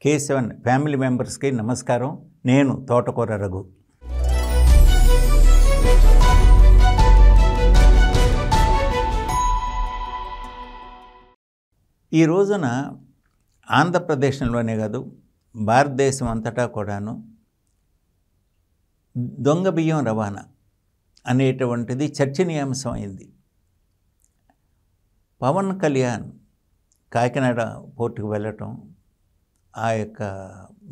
K7 family మెంబర్స్కి నమస్కారం. నేను తోటకూర రఘు. ఈ రోజున ఆంధ్రప్రదేశ్లోనే కాదు భారతదేశం అంతటా కూడాను దొంగ బియ్యం రవాణా అనేటువంటిది చర్చనీయాంశం అయింది. పవన్ కళ్యాణ్ కాకినాడ పోర్టుకు వెళ్ళటం, ఆ యొక్క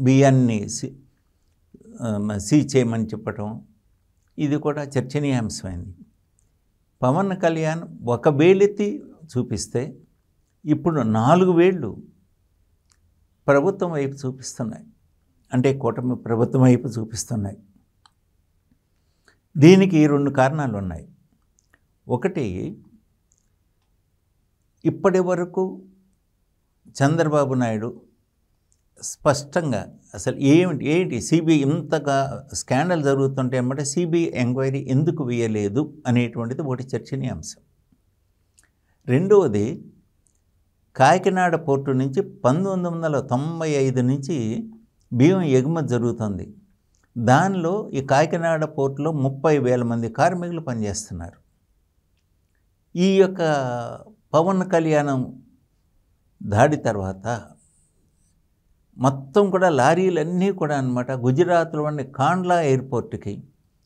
బియ్యాన్ని సీజ్ చేయమని చెప్పటం, ఇది కూడా చర్చనీయాంశమైంది. పవన్ కళ్యాణ్ ఒక వేలెత్తి చూపిస్తే ఇప్పుడు 4 వేళ్ళు ప్రభుత్వం వైపు చూపిస్తున్నాయి, అంటే కూటమి ప్రభుత్వం వైపు చూపిస్తున్నాయి. దీనికి 2 కారణాలు ఉన్నాయి. ఒకటి, ఇప్పటి వరకు చంద్రబాబు నాయుడు స్పష్టంగా అసలు ఏంటి సిబిఐ ఇంతగా స్కాండల్ జరుగుతుంటే అన్నమాట సిబిఐ ఎంక్వైరీ ఎందుకు వేయలేదు అనేటువంటిది ఒకటి చర్చనీయాంశం. రెండవది, కాకినాడ పోర్టు నుంచి 1995 నుంచి బియ్యం ఎగుమతి జరుగుతుంది. దానిలో ఈ కాకినాడ పోర్టులో 30,000 మంది కార్మికులు పనిచేస్తున్నారు. ఈ యొక్క పవన్ కళ్యాణం దాడి తర్వాత మొత్తం కూడా లారీలన్నీ కూడా అన్నమాట గుజరాత్లోని కాండ్లా ఎయిర్పోర్ట్కి,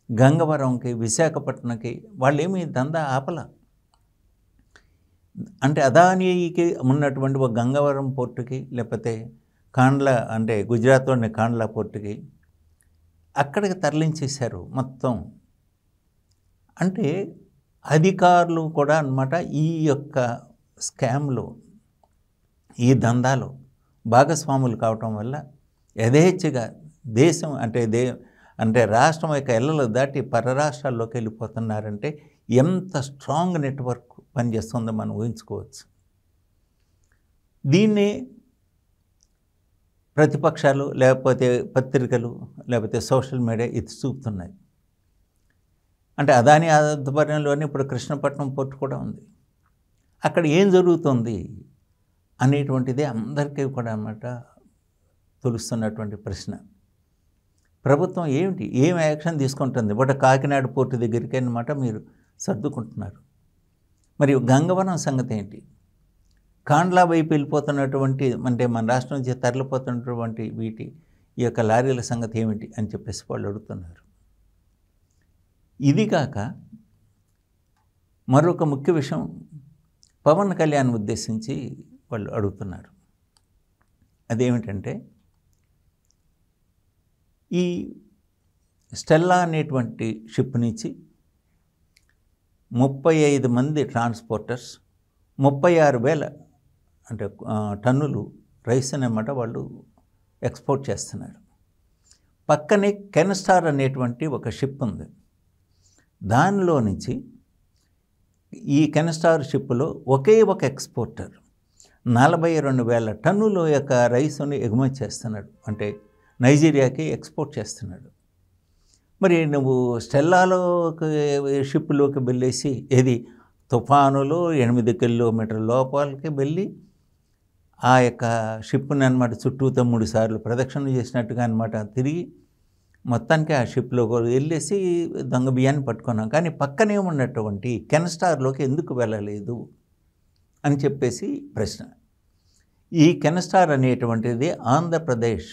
గంగవరంకి, విశాఖపట్నంకి వాళ్ళేమీ దందా ఆపల. అంటే అదానీకి ఉన్నటువంటి ఒక గంగవరం పోర్టుకి, లేకపోతే కాండ్లా అంటే గుజరాత్లోని కాండ్లా పోర్టుకి అక్కడికి తరలించేశారు మొత్తం. అంటే అధికారులు కూడా అన్నమాట ఈ యొక్క స్కామ్లో, ఈ దందాలో భాగస్వాములు కావటం వల్ల యథేచ్ఛగా దేశం అంటే రాష్ట్రం యొక్క ఎల్లలు దాటి పరరాష్ట్రాల్లోకి వెళ్ళిపోతున్నారంటే ఎంత స్ట్రాంగ్ నెట్వర్క్ పనిచేస్తుందో మనం ఊహించుకోవచ్చు. దీన్ని ప్రతిపక్షాలు, లేకపోతే పత్రికలు, లేకపోతే సోషల్ మీడియా ఇది చూపుతున్నాయి. అంటే అదాని ఆధ్వర్యంలోనే ఇప్పుడు కృష్ణపట్నం పోర్టు కూడా ఉంది. అక్కడ ఏం జరుగుతుంది అనేటువంటిదే అందరికీ కూడా అన్నమాట తెలుస్తున్నటువంటి ప్రశ్న. ప్రభుత్వం ఏం యాక్షన్ తీసుకుంటుంది? బట్ కాకినాడ పోర్టు దగ్గరికి అన్నమాట మీరు సర్దుకుంటున్నారు. మరియు గంగవరం సంగతి ఏంటి? కాండ్లా వైపు వెళ్ళిపోతున్నటువంటి, అంటే మన రాష్ట్రం నుంచి తరలిపోతున్నటువంటి ఈ యొక్క లారీల సంగతి ఏమిటి అని చెప్పేసి వాళ్ళు అడుగుతున్నారు. ఇది కాక మరొక ముఖ్య విషయం పవన్ కళ్యాణ్ ఉద్దేశించి వాళ్ళు అడుగుతున్నారు. అదేమిటంటే, ఈ స్టెల్లా అనేటువంటి షిప్ నుంచి 35 మంది ట్రాన్స్పోర్టర్స్ 36,000 అంటే టన్నులు రైస్ అన్నమాట వాళ్ళు ఎక్స్పోర్ట్ చేస్తున్నారు. పక్కనే కెన్స్టార్ అనేటువంటి ఒక షిప్ ఉంది. దానిలో నుంచి ఈ కెన్స్టార్ షిప్లో ఒకే ఒక ఎక్స్పోర్టర్ 42,000 టన్నుల యొక్క రైస్ని ఎగుమతి చేస్తున్నాడు, అంటే నైజీరియాకి ఎక్స్పోర్ట్ చేస్తున్నాడు. మరి నువ్వు స్టెల్లాలోకి షిప్లోకి వెళ్ళేసి ఏది తుఫానులో 8 కిలోమీటర్ల లోపలికి వెళ్ళి ఆ యొక్క షిప్ని అన్నమాట చుట్టూతో 3 సార్లు ప్రదక్షిణ చేసినట్టుగా అన్నమాట తిరిగి మొత్తానికి ఆ షిప్లో వెళ్ళేసి దొంగ బియ్యాన్ని పట్టుకున్నాం. కానీ పక్కనే ఉన్నటువంటి కెన్స్టార్లోకి ఎందుకు వెళ్ళలేదు అని చెప్పేసి ప్రశ్న. ఈ కెన్స్టార్ అనేటువంటిది ఆంధ్రప్రదేశ్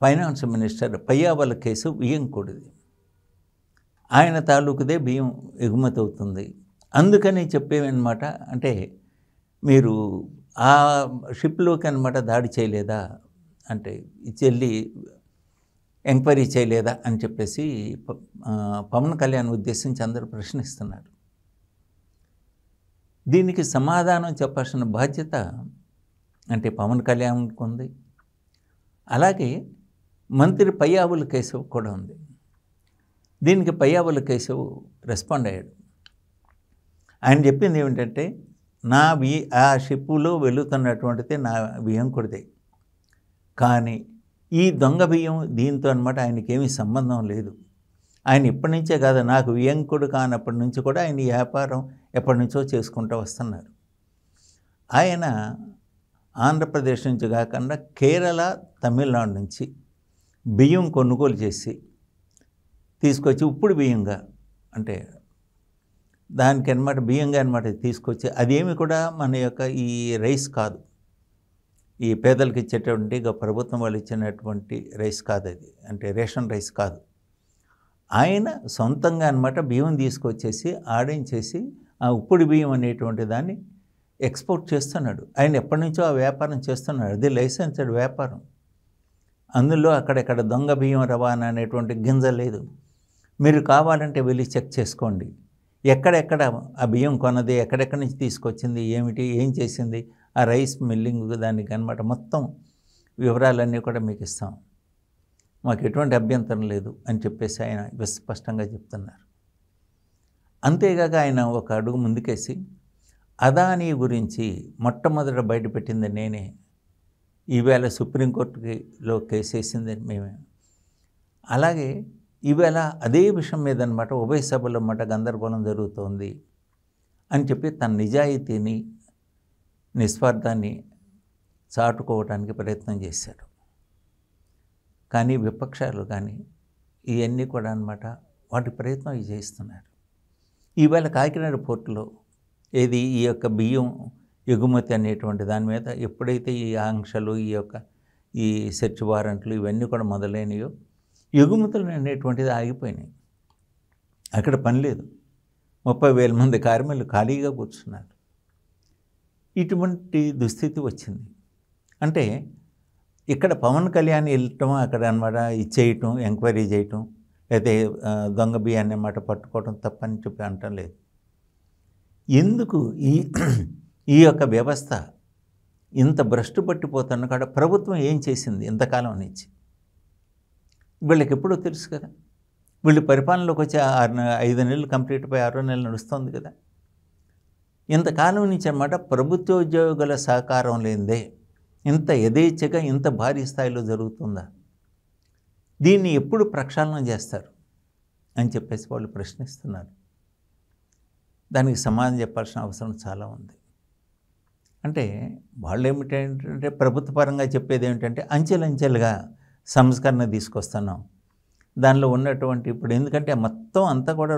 ఫైనాన్స్ మినిస్టర్ పయ్యావుల కేసు వియ్యంకుడిది. ఆయన తాలూకుదే బియ్యం ఎగుమతి అవుతుంది. అందుకని చెప్పేమన్నమాట, అంటే మీరు ఆ షిప్లోకి అన్నమాట దాడి చేయలేదా, అంటే చెల్లి ఎంక్వైరీ చేయలేదా అని చెప్పేసి పవన్ కళ్యాణ్ ఉద్దేశించి అందరూ ప్రశ్నిస్తున్నారు. దీనికి సమాధానం చెప్పాల్సిన బాధ్యత అంటే పవన్ కళ్యాణ్కి ఉంది. అలాగే మంత్రి పయ్యావుల కేశవ్ కూడా ఉంది. దీనికి పయ్యావుల కేశవ్ రెస్పాండ్ అయ్యాడు. ఆయన చెప్పింది ఏమిటంటే, ఆ షిప్పులో వెళుతున్నటువంటిది నా వియ్యంకుడిదే, కానీ ఈ దొంగ బియ్యం దీంతో అన్నమాట ఆయనకి ఏమీ సంబంధం లేదు. ఆయన ఇప్పటి నుంచే కాదు, నాకు వియ్యంకుడు కానప్పటి నుంచి కూడా ఆయన ఈ వ్యాపారం ఎప్పటి నుంచో చేసుకుంటూ వస్తున్నారు. ఆయన ఆంధ్రప్రదేశ్ నుంచి కాకుండా కేరళ, తమిళనాడు నుంచి బియ్యం కొనుగోలు చేసి తీసుకొచ్చి ఉప్పుడు బియ్యంగా, అంటే దానికి అనమాట బియ్యంగా అనమాట తీసుకొచ్చి, అదేమి కూడా మన యొక్క ఈ రైస్ కాదు, ఈ పేదలకు ఇచ్చేటువంటి ప్రభుత్వం వాళ్ళు ఇచ్చినటువంటి రైస్ కాదు అది, అంటే రేషన్ రైస్ కాదు. ఆయన సొంతంగా అనమాట బియ్యం తీసుకొచ్చేసి ఆడించేసి ఆ ఉప్పుడు బియ్యం అనేటువంటి దాన్ని ఎక్స్పోర్ట్ చేస్తున్నాడు. ఆయన ఎప్పటి నుంచో ఆ వ్యాపారం చేస్తున్నాడు, అది లైసెన్స్డ్ వ్యాపారం. అందులో అక్కడెక్కడ దొంగ బియ్యం రవాణా అనేటువంటి గింజ లేదు. మీరు కావాలంటే వెళ్ళి చెక్ చేసుకోండి, ఎక్కడెక్కడ ఆ బియ్యం కొన్నది, ఎక్కడెక్కడి నుంచి తీసుకొచ్చింది, ఏమిటి, ఏం చేసింది, ఆ రైస్ మిల్లింగ్ దానికి అనమాట మొత్తం వివరాలన్నీ కూడా మీకు ఇస్తాం, మాకు ఎటువంటి అభ్యంతరం లేదు అని చెప్పేసి ఆయన విస్పష్టంగా చెప్తున్నారు. అంతేగాక ఆయన ఒక అడుగు ముందుకేసి అదానీ గురించి మొట్టమొదట బయటపెట్టింది నేనే, ఈవేళ సుప్రీంకోర్టులో కేసు వేసింది మేమే, అలాగే ఈవేళ అదే విషయం మీద అనమాట ఉభయ సభలో అన్నమాట గందరగోళం జరుగుతోంది అని చెప్పి తన నిజాయితీని, నిస్వార్థాన్ని చాటుకోవడానికి ప్రయత్నం చేశారు. కానీ విపక్షాలు కానీ ఇవన్నీ కూడా అనమాట వాటి ప్రయత్నం చేస్తున్నారు. ఈవేళ కాకినాడ పోర్టులో ఏది ఈ యొక్క బియ్యం ఎగుమతి అనేటువంటి దాని మీద ఎప్పుడైతే ఈ ఆంక్షలు, ఈ సెర్చ్ వారెంట్లు ఇవన్నీ కూడా మొదలైనయో ఎగుమతులు అనేటువంటిది ఆగిపోయినాయి. అక్కడ పని లేదు, 30,000 మంది కార్మికులు ఖాళీగా కూర్చున్నారు. ఇటువంటి దుస్థితి వచ్చింది. అంటే ఇక్కడ పవన్ కళ్యాణ్ వెళ్ళటం, అక్కడ అనమాట ఇచ్చేయటం, ఎంక్వైరీ చేయటం, అయితే దొంగ బియ్యాన్ని అన్నమాట పట్టుకోవటం తప్పని చెప్పి అంటం లేదు. ఎందుకు ఈ యొక్క వ్యవస్థ ఇంత భ్రష్టు పట్టిపోతున్న కాడ ప్రభుత్వం ఏం చేసింది ఇంతకాలం నుంచి? వీళ్ళకి ఎప్పుడో తెలుసు కదా, వీళ్ళు పరిపాలనలోకి వచ్చి 5 నెలలు కంప్లీట్ అయిపోయి 6వ నెలలు నడుస్తుంది కదా. ఇంతకాలం నుంచి అన్నమాట ప్రభుత్వోద్యోగుల సహకారం లేనిదే ఇంత యథేచ్ఛగా ఇంత భారీ స్థాయిలో జరుగుతుందా? దీన్ని ఎప్పుడు ప్రక్షాళన చేస్తారు అని చెప్పేసి వాళ్ళు ప్రశ్నిస్తున్నారు. దానికి సమాధానం చెప్పాల్సిన అవసరం చాలా ఉంది. అంటే వాళ్ళు ఏమిటంటే ప్రభుత్వ పరంగా చెప్పేది ఏమిటంటే అంచెలంచెలుగా సంస్కరణ తీసుకొస్తున్నాం, దానిలో ఉన్నటువంటి ఇప్పుడు ఎందుకంటే మొత్తం అంతా కూడా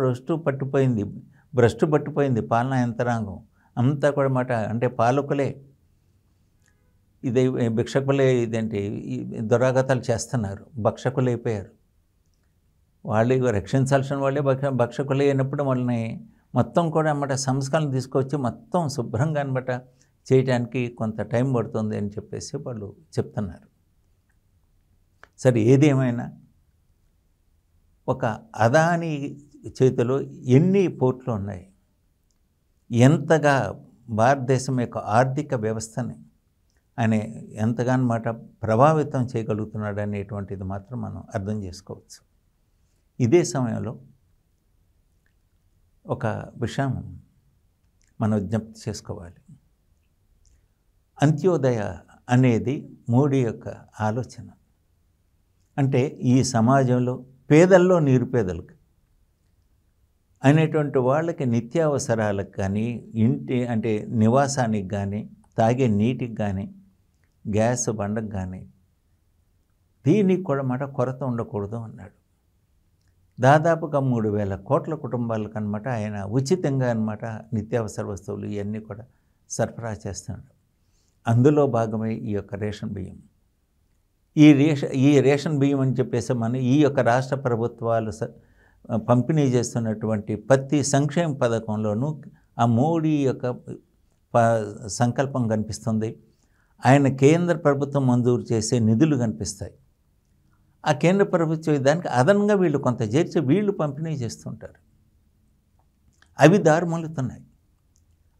భ్రష్టు పట్టిపోయింది పాలనా యంత్రాంగం అంతా కూడా మాట, అంటే పాలకులే ఇదే భిక్షకులే, ఇదేంటి దురాగతాలు చేస్తున్నారు, భక్షకులు అయిపోయారు. వాళ్ళు రక్షించాల్సిన వాళ్ళే భక్షకులే అయినప్పుడు వాళ్ళని మొత్తం కూడా అన్నమాట సంస్కరణ తీసుకొచ్చి మొత్తం శుభ్రంగా అనమాట చేయడానికి కొంత టైం పడుతుంది అని చెప్పేసి వాళ్ళు చెప్తున్నారు. సరే, ఏదేమైనా ఒక అదానీ చేతిలో ఎన్ని పోర్ట్లు ఉన్నాయి, ఎంతగా భారతదేశం యొక్క ఆర్థిక వ్యవస్థని ఆయన ఎంతగానమాట ప్రభావితం చేయగలుగుతున్నాడు అనేటువంటిది మాత్రం మనం అర్థం చేసుకోవచ్చు. ఇదే సమయంలో ఒక విషయం మనం విజ్ఞప్తి చేసుకోవాలి. అంత్యోదయ అనేది మోడీ యొక్క ఆలోచన. అంటే ఈ సమాజంలో పేదల్లో నిరుపేదలకు అనేటువంటి వాళ్ళకి నిత్యావసరాలకు కానీ, అంటే నివాసానికి కానీ, తాగే నీటికి కానీ, గ్యాస్ బండకు కానీ దీనికి కూడా మాట కొరత ఉండకూడదు అన్నాడు. దాదాపుగా 3,000 కోట్ల కుటుంబాలకు అనమాట ఆయన ఉచితంగా అనమాట నిత్యావసర వస్తువులు ఇవన్నీ కూడా సరఫరా చేస్తున్నాడు. అందులో భాగమే ఈ యొక్క రేషన్ బియ్యం. ఈ రేషన్ బియ్యం అని చెప్పేసి ఈ యొక్క రాష్ట్ర ప్రభుత్వాలు పంపిణీ చేస్తున్నటువంటి ప్రతి సంక్షేమ పథకంలోనూ ఆ మోడీ యొక్క సంకల్పం కనిపిస్తుంది. ఆయన కేంద్ర ప్రభుత్వం మంజూరు చేసే నిధులు కనిపిస్తాయి. ఆ కేంద్ర ప్రభుత్వం దానికి అదనంగా వీళ్ళు కొంత చేర్చి వీళ్ళు పంపిణీ చేస్తుంటారు. అవి దారుమలుతున్నాయి.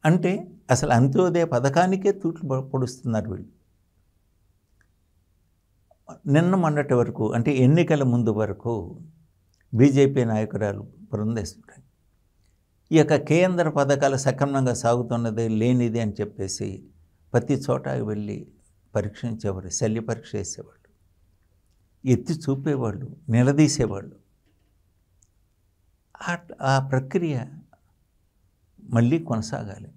అంటే అసలు అంత్యోదయ పథకానికే తూట్లు పొడుస్తున్నారు వీళ్ళు. నిన్న మొన్నటి వరకు, అంటే ఎన్నికల ముందు వరకు బీజేపీ నాయకురాలు పురంధేశ్వరి ఈ యొక్క కేంద్ర పథకాలు సక్రమంగా సాగుతున్నది లేనిది అని చెప్పేసి ప్రతి చోట వెళ్ళి పరీక్షించేవారు, శల్య పరీక్ష చేసేవాళ్ళు, ఎత్తి చూపేవాళ్ళు, నిలదీసేవాళ్ళు. ఆ ప్రక్రియ మళ్ళీ కొనసాగాలి.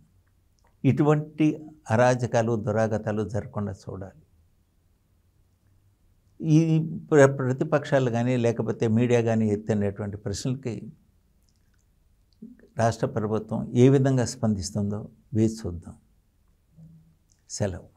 ఇటువంటి అరాజకాలు దురాగతాలు జరగకుండా చూడాలి. ఈ ప్రతిపక్షాలు కానీ లేకపోతే మీడియా కానీ ఎత్తినటువంటి ప్రశ్నలకి రాష్ట్ర ప్రభుత్వం ఏ విధంగా స్పందిస్తుందో వేచి చూద్దాం. సెలవు.